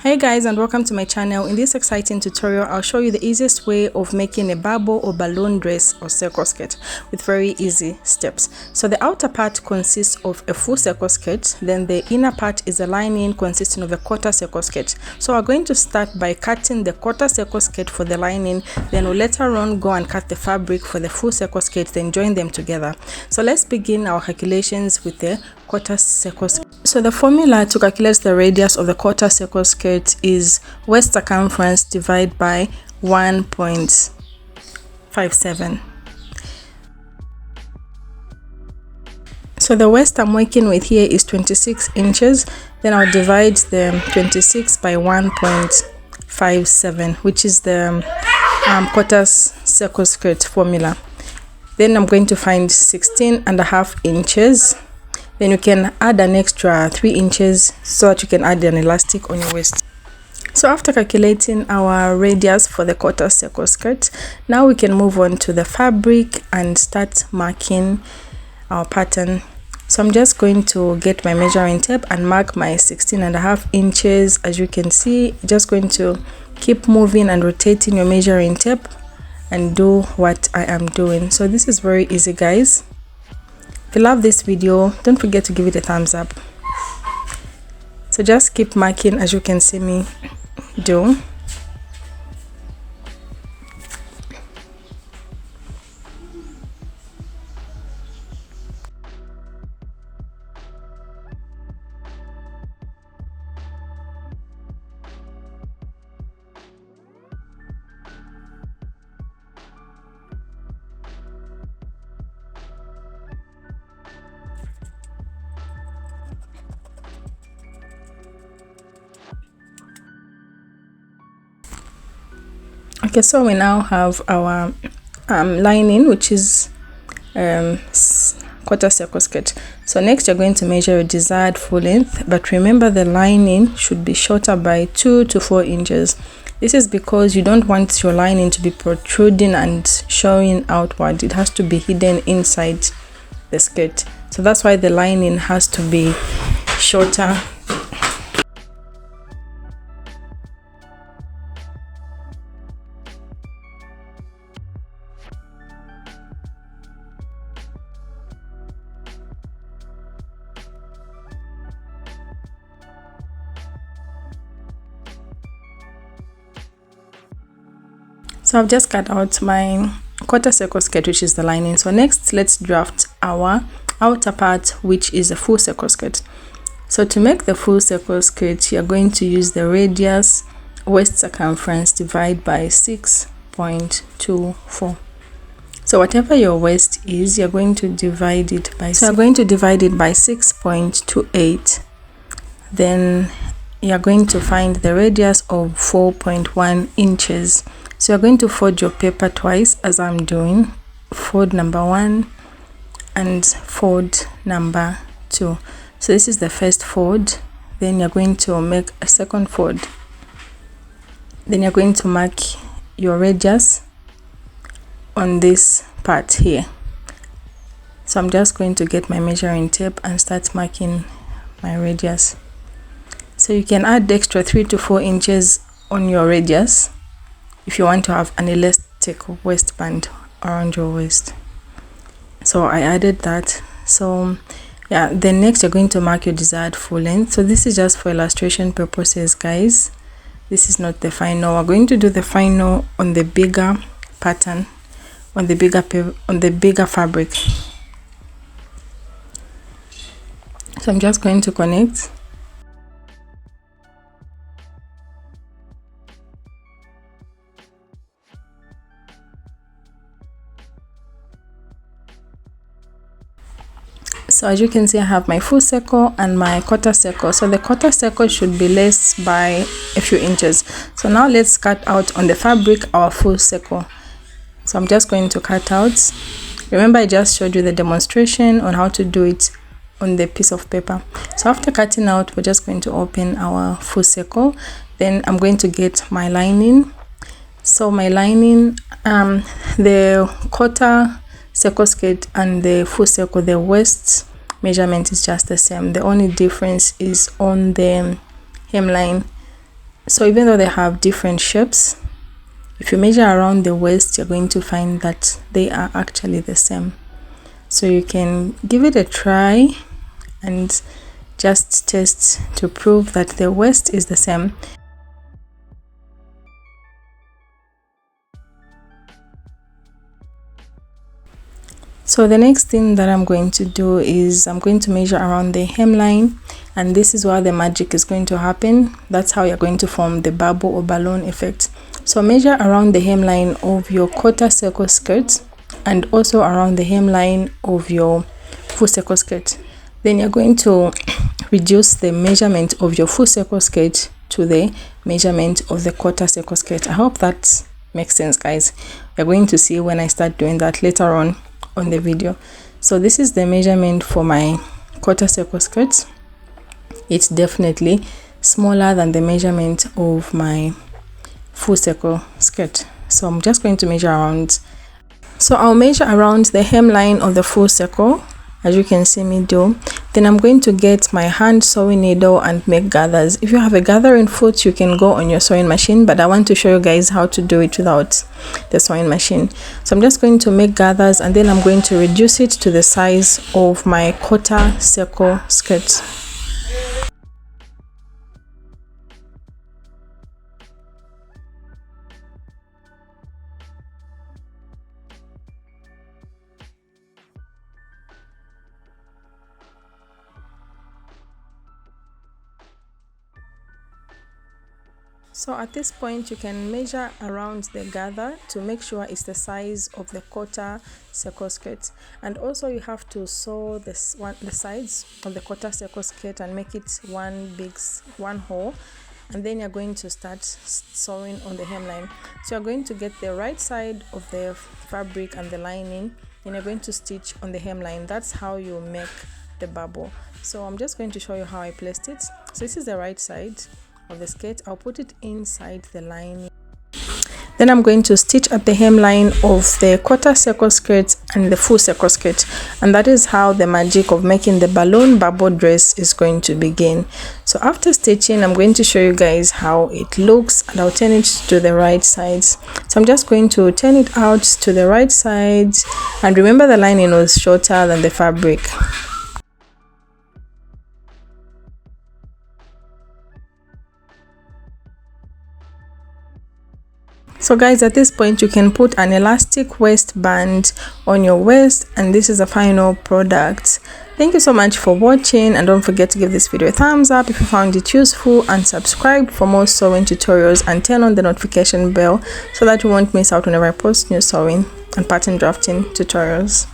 Hey guys, and welcome to my channel. In this exciting tutorial, I'll show you the easiest way of making a bubble or balloon dress or circle skirt with very easy steps. So the outer part consists of a full circle skirt, then the inner part is a lining consisting of a quarter circle skirt. So we're going to start by cutting the quarter circle skirt for the lining, then we'll later on go and cut the fabric for the full circle skirt, then join them together. So let's begin our calculations with the quarter circle skirt. So the formula to calculate the radius of the quarter circle skirt is waist circumference divided by 1.57. So the waist I'm working with here is 26 inches. Then I'll divide the 26 by 1.57, which is the quarter circle skirt formula. Then I'm going to find 16.5 inches. Then you can add an extra 3 inches so that you can add an elastic on your waist. So after calculating our radius for the quarter circle skirt, now we can move on to the fabric and start marking our pattern. So I'm just going to get my measuring tape and mark my 16.5 inches. As you can see, just going to keep moving and rotating your measuring tape and do what I am doing. So this is very easy, guys. If you love this video, don't forget to give it a thumbs up. So just keep marking as you can see me do. Okay, so we now have our lining, which is quarter circle skirt. So next you're going to measure your desired full length, but remember the lining should be shorter by 2 to 4 inches. This is because you don't want your lining to be protruding and showing outward. It has to be hidden inside the skirt. So that's why the lining has to be shorter. So I've just cut out my quarter circle skirt, which is the lining. So next, let's draft our outer part, which is a full circle skirt. So to make the full circle skirt, you're going to use the radius waist circumference divided by 6.24. So whatever your waist is, you're going to divide it by 6.28. Then you're going to find the radius of 4.1 inches. So you're going to fold your paper twice, as I'm doing. Fold number 1 and fold number 2. So this is the first fold. Then you're going to make a second fold. Then you're going to mark your radius on this part here. So I'm just going to get my measuring tape and start marking my radius. So you can add extra 3 to 4 inches on your radius if you want to have an elastic waistband around your waist. So I added that. So yeah, then next you're going to mark your desired full length. So this is just for illustration purposes, guys. This is not the final. We're going to do the final on the bigger pattern, on the bigger fabric. So I'm just going to connect. So as you can see, I have my full circle and my quarter circle. So the quarter circle should be less by a few inches. So now let's cut out on the fabric our full circle. So I'm just going to cut out. Remember, I just showed you the demonstration on how to do it on the piece of paper. So after cutting out, we're just going to open our full circle. Then I'm going to get my lining. So my lining, the quarter circle skirt and the full circle, the waist measurement is just the same. The only difference is on the hemline. So even though they have different shapes, if you measure around the waist, you're going to find that they are actually the same. So you can give it a try and just test to prove that the waist is the same. So the next thing that I'm going to do is I'm going to measure around the hemline, and this is where the magic is going to happen. That's how you're going to form the bubble or balloon effect. So measure around the hemline of your quarter circle skirt and also around the hemline of your full circle skirt. Then you're going to reduce the measurement of your full circle skirt to the measurement of the quarter circle skirt. I hope that makes sense, guys. You're going to see when I start doing that later on the video. So this is the measurement for my quarter circle skirt. It's definitely smaller than the measurement of my full circle skirt. So I'm just going to measure around. So I'll measure around the hemline of the full circle, as you can see me do. Then I'm going to get my hand sewing needle and make gathers. If you have a gathering foot, you can go on your sewing machine, but I want to show you guys how to do it without the sewing machine. So I'm just going to make gathers, and then I'm going to reduce it to the size of my quarter circle skirt. So at this point, you can measure around the gather to make sure it's the size of the quarter circle skirt, and also you have to sew the sides of the quarter circle skirt and make it one hole, and then you're going to start sewing on the hemline. So you're going to get the right side of the fabric and the lining, and you're going to stitch on the hemline. That's how you make the bubble. So I'm just going to show you how I placed it. So this is the right side of the skirt. I'll put it inside the lining. Then I'm going to stitch at the hemline of the quarter circle skirt and the full circle skirt, and that is how the magic of making the balloon bubble dress is going to begin. So after stitching, I'm going to show you guys how it looks, and I'll turn it to the right sides. So I'm just going to turn it out to the right side, and remember the lining was shorter than the fabric. So guys, at this point you can put an elastic waistband on your waist, and this is the final product. Thank you so much for watching, and don't forget to give this video a thumbs up if you found it useful, and subscribe for more sewing tutorials, and turn on the notification bell so that you won't miss out whenever I post new sewing and pattern drafting tutorials.